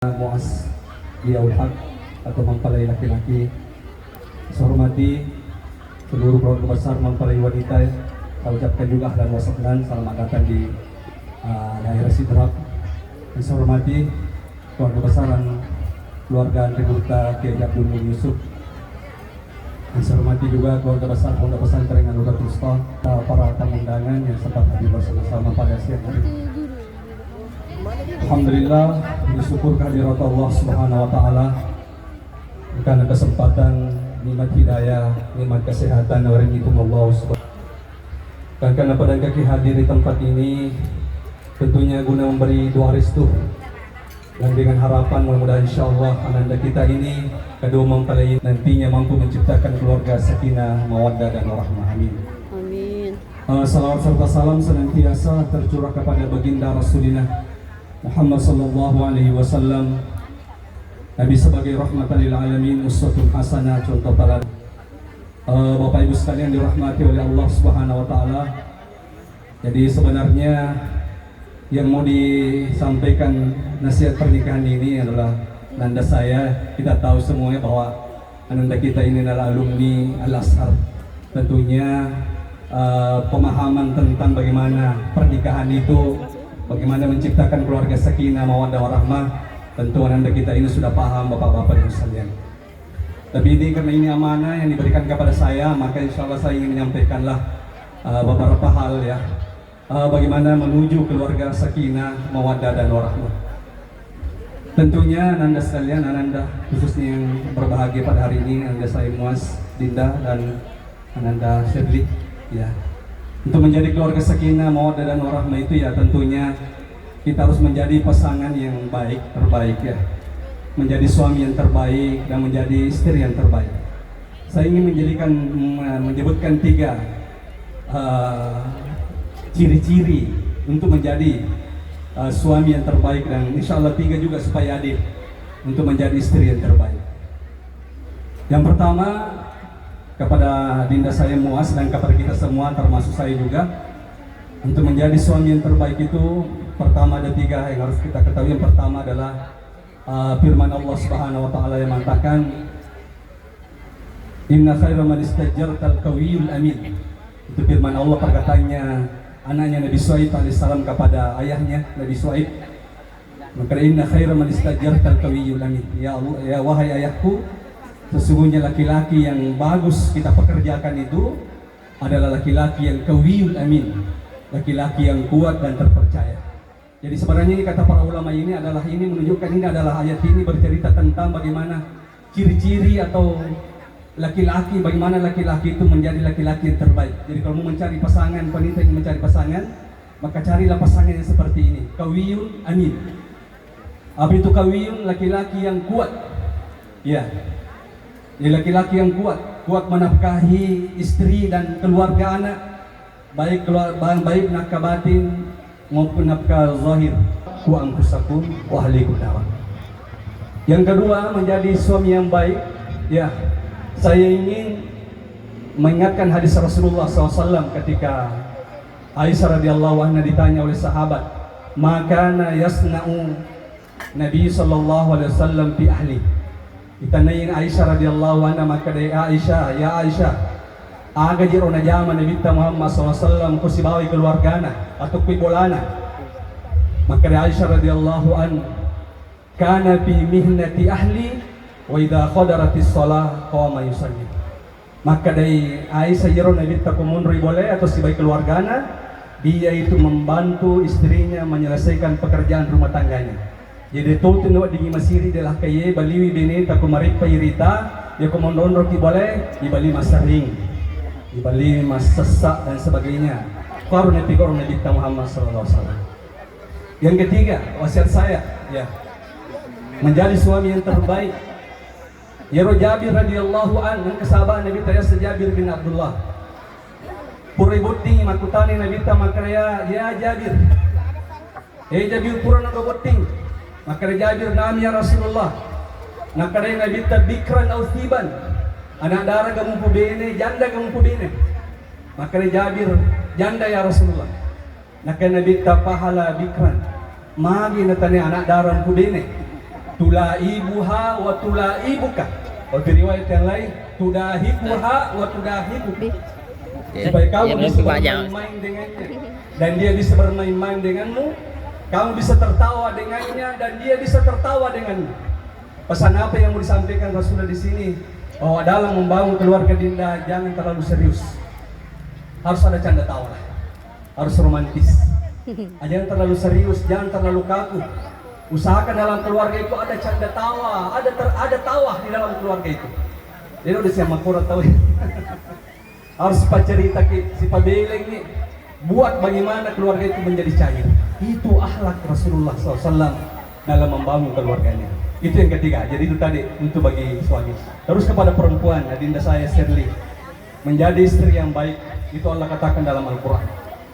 Muaz Liaul Haq atau mempelai laki-laki. Saya hormati seluruh keluarga besar mempelai wanita. Saya ucapkan juga ahlan wa sahlan, selamat datang di daerah Sidrap. Dan saya hormati keluarga besaran keluarga Anggota Kiai Abdul Muin Yusuf. Dan saya hormati juga keluarga besar Pondok Pesantren An-Nurul Wusta, para tamu undangan yang sempat hadir bersama pada siang hari. Alhamdulillah, bersyukur kehadirat Allah Subhanahu wa taala karena kesempatan, nikmat hidayah, nikmat kesehatan dari Allah Subhanahu. Dan karena pada kaki hadir di tempat ini tentunya guna memberi doa restu dan dengan harapan mudah-mudahan insyaallah ananda kita ini kedua mempelai nantinya mampu menciptakan keluarga sakinah, mawaddah dan warahmah. Amin. Amin. Salawat serta salam senantiasa tercurah kepada baginda Rasulullah Muhammad sallallahu alaihi wasallam, Nabi sebagai rahmatan lil alamin, uswatun hasanah, contoh teladan. Bapak Ibu sekalian dirahmati oleh Allah Subhanahu wa taala. Jadi sebenarnya yang mau disampaikan nasihat pernikahan ini adalah nanda saya. Kita tahu semuanya bahwa ananda kita ini adalah alumni Al-Azhar. Tentunya pemahaman tentang bagaimana pernikahan itu, bagaimana menciptakan keluarga sakinah, mawaddah warahmah, tentu ananda kita ini sudah paham bapak-bapak dan sekalian. Tapi ini karena ini amanah yang diberikan kepada saya, maka insya Allah saya ingin menyampaikanlah beberapa hal ya, bagaimana menuju keluarga sakinah, mawaddah dan warahmah. Tentunya ananda sekalian, ananda khususnya yang berbahagia pada hari ini, ananda saya Muaz, Dinda dan ananda Shirley ya. Untuk menjadi keluarga sakinah, mawaddah dan warahmah itu ya tentunya kita harus menjadi pasangan yang baik, terbaik ya. Menjadi suami yang terbaik dan menjadi istri yang terbaik. Saya ingin menyebutkan 3 ciri-ciri untuk menjadi suami yang terbaik, dan insya Allah 3 juga supaya adil untuk menjadi istri yang terbaik. Yang pertama, kepada Dinda saya Muaz dan kepada kita semua termasuk saya juga, untuk menjadi suami yang terbaik itu pertama ada 3 yang harus kita ketahui. Yang pertama adalah firman Allah Subhanahu wa taala yang mengatakan inna khairal man istajartal qawiyul amin. Itu firman Allah, perkataannya anaknya Nabi Shu'aib alaihissalam kepada ayahnya Nabi Shu'aib. Maka inna khairal man istajartal qawiyul amin. Ya Allah, ya wahai ayahku, sesungguhnya laki-laki yang bagus kita pekerjakan itu adalah laki-laki yang qawiyul amin, laki-laki yang kuat dan terpercaya. Jadi sebenarnya ini kata para ulama ini menunjukkan, ini adalah ayat ini bercerita tentang bagaimana ciri-ciri atau laki-laki, bagaimana laki-laki itu menjadi laki-laki yang terbaik. Jadi kalau mau mencari pasangan, wanita yang mencari pasangan, maka carilah pasangan yang seperti ini, qawiyun amin. Apa itu qawiyun? Laki-laki yang kuat. Ya. Laki-laki yang kuat menafkahi istri dan keluarga anak, baik nafkah batin maupun nafkah zahir. Ku anfusakum wa ahlikum nar. Yang kedua, menjadi suami yang baik. Ya, saya ingin mengingatkan hadis Rasulullah SAW ketika Aisyah radhiyallahu anha ditanya oleh sahabat, "Maka yasna'u Nabi sallallahu alaihi wasallam fi ahli." Ditanyain Aisyah radhiyallahu anha, maka dari Aisyah, ya Aisyah, aga jiro na jaman Nabi Muhammad SAW kusibawi keluargana atau kuibolana. Maka dari Aisyah radhiyallahu anha, kana fi mihnati ahli wa idha qadaratis shalah qama yusalli. Maka dari Aisyah jiro Nabi kumunri boleh atau sibai keluargana, dia itu membantu istrinya menyelesaikan pekerjaan rumah tangganya. Jadi tu tunduk di masiri adalah kaye baliwi bini taku marik pairita ya komondon roki boleh dibali masaring, dibali mas sesak dan sebagainya. Karena tiga orang Nabi Muhammad sallallahu alaihi wasallam. Yang ketiga, wasiat saya ya, menjadi suami yang terbaik. Ya Jabir radhiyallahu anhu, kesabaran Nabi tanya Jabir bin Abdullah. Puri buting makutani Nabi makraya ya Jabir. Jabir pura na buting. Maka Jabir nami ya Rasulullah. Nakadai Nabi bikran au thiban. Anak darah kamu pubene, janda kamu pubene. Maka Jabir, janda ya Rasulullah. Nakadai Nabi pahala bikran. Magi na tani anak darah pubene. tulaibuha wa tulaibuka. Kalau di riwayat yang lain, tudahibuha wa tudahibuka. Supaya kamu bisa bermain-main dengannya dan dia bisa bermain-main denganmu. Kamu bisa tertawa dengannya dan dia bisa tertawa denganmu. Pesan apa yang mau disampaikan Rasulullah di sini? Bahwa dalam membangun keluarga Dinda jangan terlalu serius. Harus ada canda tawa, harus romantis. Jangan terlalu serius, jangan terlalu kaku. Usahakan dalam keluarga itu ada canda tawa, ada tawa di dalam keluarga itu. Jadi udah siapa kurang tahu. Harus sifat cerita sifat beleng nih. Buat bagaimana keluarga itu menjadi cair. Itu akhlak Rasulullah SAW dalam membangun keluarganya. Itu yang ketiga. Jadi itu tadi untuk bagi suami. Terus kepada perempuan, adinda saya Shirley, menjadi istri yang baik. Itu Allah katakan dalam Al-Quran.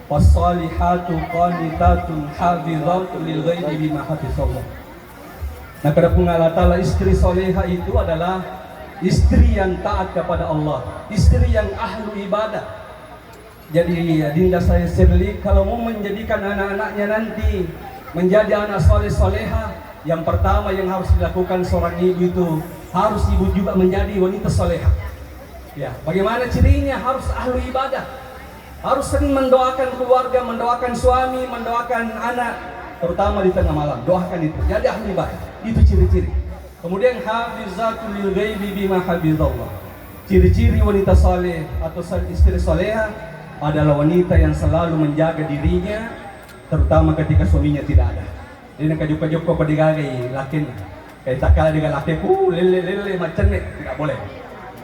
Wassalihatu qanitatun hafizatun lil ghaibi bima hafizallah. Nah, kata Allah Ta'ala, istri soleha itu adalah istri yang taat kepada Allah, istri yang ahlu ibadah. Jadi adinda saya Shirley, kalau mau menjadikan anak-anaknya nanti menjadi anak soleh-soleha, yang pertama yang harus dilakukan seorang ibu itu harus ibu juga menjadi wanita soleha. Ya, bagaimana cirinya? Harus ahlu ibadah, harus sering mendoakan keluarga, mendoakan suami, mendoakan anak, terutama di tengah malam. Doakan itu, jadi ahli ibadah. Itu ciri-ciri. Kemudian hafizatul lil ghaibi bima hafizallah. Ciri-ciri wanita soleh atau istri soleha adalah wanita yang selalu menjaga dirinya, terutama ketika suaminya tidak ada. Jadi nak kajuk-kajuk kau digagai lakin, kayak tak kalah dengan lakiku lele macam ni, tidak boleh.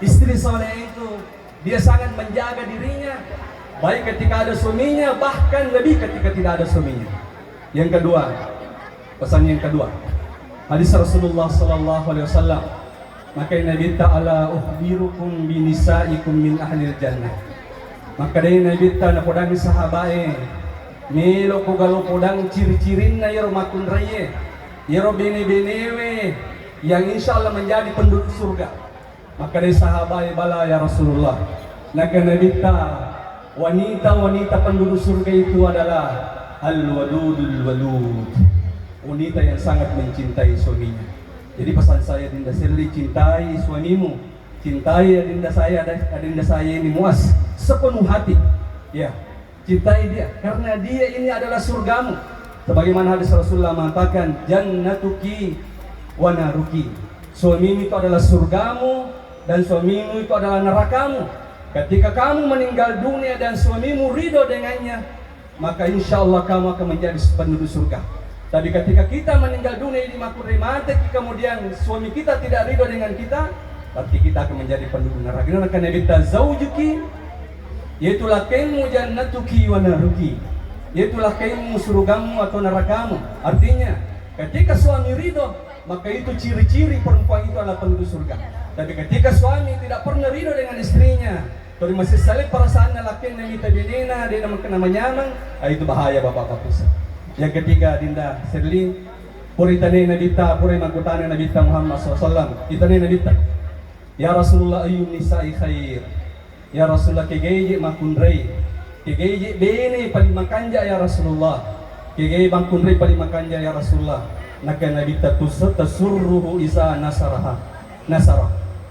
Istri soleh itu dia sangat menjaga dirinya, baik ketika ada suaminya, bahkan lebih ketika tidak ada suaminya. Yang kedua, pesan yang kedua, hadis Rasulullah SAW. Maka Nabi Ta'ala ukhbirukum binisaikum min ahlil jannah. Maka dari Nabi Ta'ala podang sahabae melo ko galo podang ciri-cirin na yero makun raye yero bene-benewe yang insya Allah menjadi penduduk surga. Maka dari sahabae bala ya Rasulullah. Maka Nabi Ta'ala wanita-wanita penduduk surga itu adalah al-wadudul walud, wanita yang sangat mencintai suaminya. Jadi pesan saya Dinda Shirley, cintai suamimu, cintai adinda saya ini Muas sepenuh hati. Ya, cintai dia karena dia ini adalah surgamu. Sebagaimana hadis Rasulullah mengatakan, jannatuki wa naruki. Suamimu itu adalah surgamu dan suamimu itu adalah nerakamu. Ketika kamu meninggal dunia dan suamimu ridho dengannya, maka insya Allah kamu akan menjadi penduduk surga. Tapi ketika kita meninggal dunia di makuri mati, kemudian suami kita tidak ridho dengan kita, berarti kita akan menjadi penduduk neraka. Karena Nabi tazawujuki, yaitu lakimu jannatuki wa naruki, yaitu lakimu surgamu atau nerakamu. Artinya ketika suami ridho, maka itu ciri-ciri perempuan itu adalah penduduk surga. Tapi ketika suami tidak pernah ridho dengan istrinya, kalau masih salib perasaan laki yang minta binena, dia nama nyaman, itu bahaya bapak-bapak pusat. Yang ketiga Dinda Shirley, puritane nabita, purai mangkutane nabita Muhammad SAW. Itane nabita, ya Rasulullah ayun nisa'i khair, ya Rasulullah kegeje makunrei, kegeje bene palimakanja ya Rasulullah, kegeje makunrei palimakanja ya Rasulullah. Naka nabita tasurruhu isa nasarah,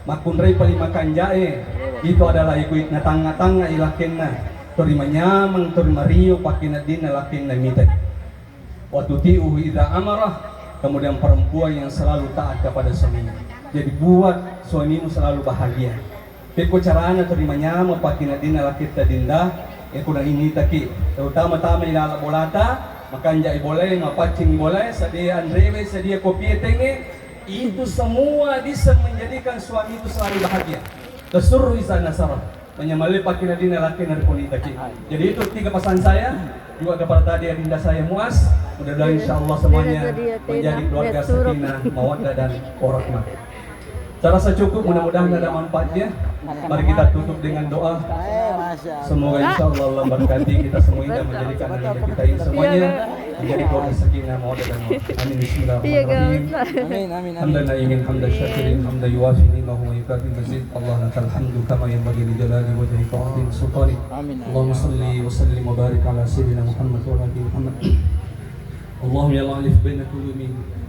makunrei palimakanjae itu adalah ikut na tanga-tanga ilakenna terima nyamang terima rio pakina dina lakenna mitai wa tuti'uhu idza amarah. Kemudian perempuan yang selalu taat kepada suaminya, jadi buat suamimu selalu bahagia. Peko carana terima nyama pakina dina lakita dinda yang kurang ini taki terutama-tama ilala bolata makanja boleh ngapacing boleh sedia andrewe sedia kopi tenge. Itu semua bisa menjadikan suami itu selalu bahagia. Tasurru isa nasarah, menyamali pakina dina laki narkonita ki. Jadi itu 3 pesan saya juga kepada tadi adinda saya Muas. Mudah-mudahan insyaallah semuanya menjadi keluarga sakinah, mawaddah dan warahmah. Saya rasa cukup, mudah-mudahan ada manfaatnya. Mari kita tutup dengan doa. Semoga insyaallah Allah berkati kita semuanya dan menjadikan anak kita ini semuanya menjadi keluarga sakinah, mawaddah dan warahmah. Amin. Bismillahirrahmanirrahim. Amin. Hamdan naimin, hamdan syakirin, hamdan yuwafi ni'mahu wa yukafi mazid. Allah lakal hamdu kama yanbaghi li jalali wajhika wa 'azimi sultanik. Allahumma shalli wa sallim wa barik ala sayyidina Muhammad wa ala ali Muhammad. اللهم يا الله ألف بين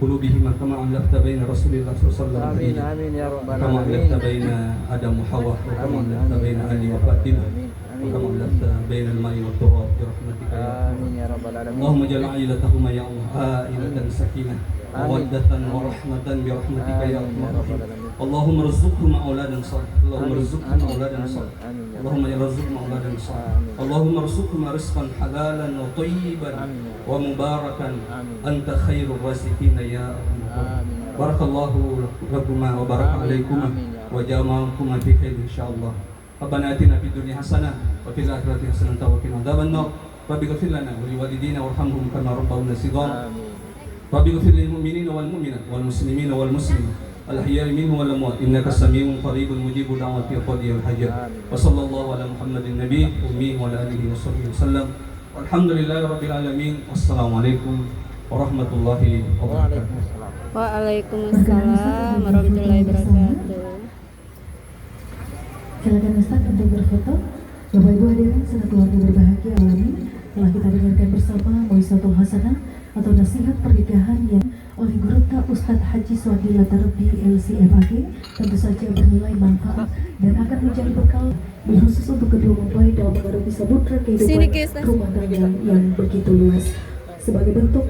قلوبهما كما ألفت بين رسول الله صلى الله عليه وسلم آمين آمين يا رب كما العالمين. ألفت بين آدم وحواء وكما ألفت بين علي وفاطمة وكما ألفت بين الماء والتراب برحمتك يا أرحم آمين يا رب العالمين. اللهم اجعل عائلتهما يا الله عائلة سكينة مودة ورحمة برحمتك يا أرحم الراحمين اللهم ارزقهما أولادا صالحا اللهم ارزقهما أولادا صالحا اللهم ارزقهما أولادا صالحا اللهم ارزقهما رزقا حلالا وطيبا ومباركا أنت خير الرازقين يا أرحم الراحمين بارك الله لكما وبارك عليكما وجمعكما في خير إن شاء الله ربنا آتنا في الدنيا حسنة وفي الآخرة حسنة وقنا عذاب النار رب اغفر لنا ولوالدينا وارحمهم كما ربونا صغارا رب اغفر للمؤمنين والمؤمنات والمسلمين والمسلمات الأحياء منهم والأموات إنك سميع قريب مجيب دعوة قاضي الحاجات وصلى الله على محمد النبي الأمي وعلى آله وصحبه وسلم والحمد لله رب العالمين والسلام عليكم ورحمة الله وبركاته. Waalaikumsalam warahmatullahi wabarakatuh. Silakan Ustaz untuk berfoto. Bapak Ibu hadirin serta keluarga berbahagia alamin, telah kita dengarkan bersama Moisatul Hasanah atau nasihat pernikahan yang oleh Guru Ustadz Haji Swadila Tarbi LCMAG, tentu saja bernilai manfaat dan akan menjadi bekal khusus untuk kedua mempelai dalam mengarungi samudra kehidupan rumah tangga yang begitu luas. Sebagai bentuk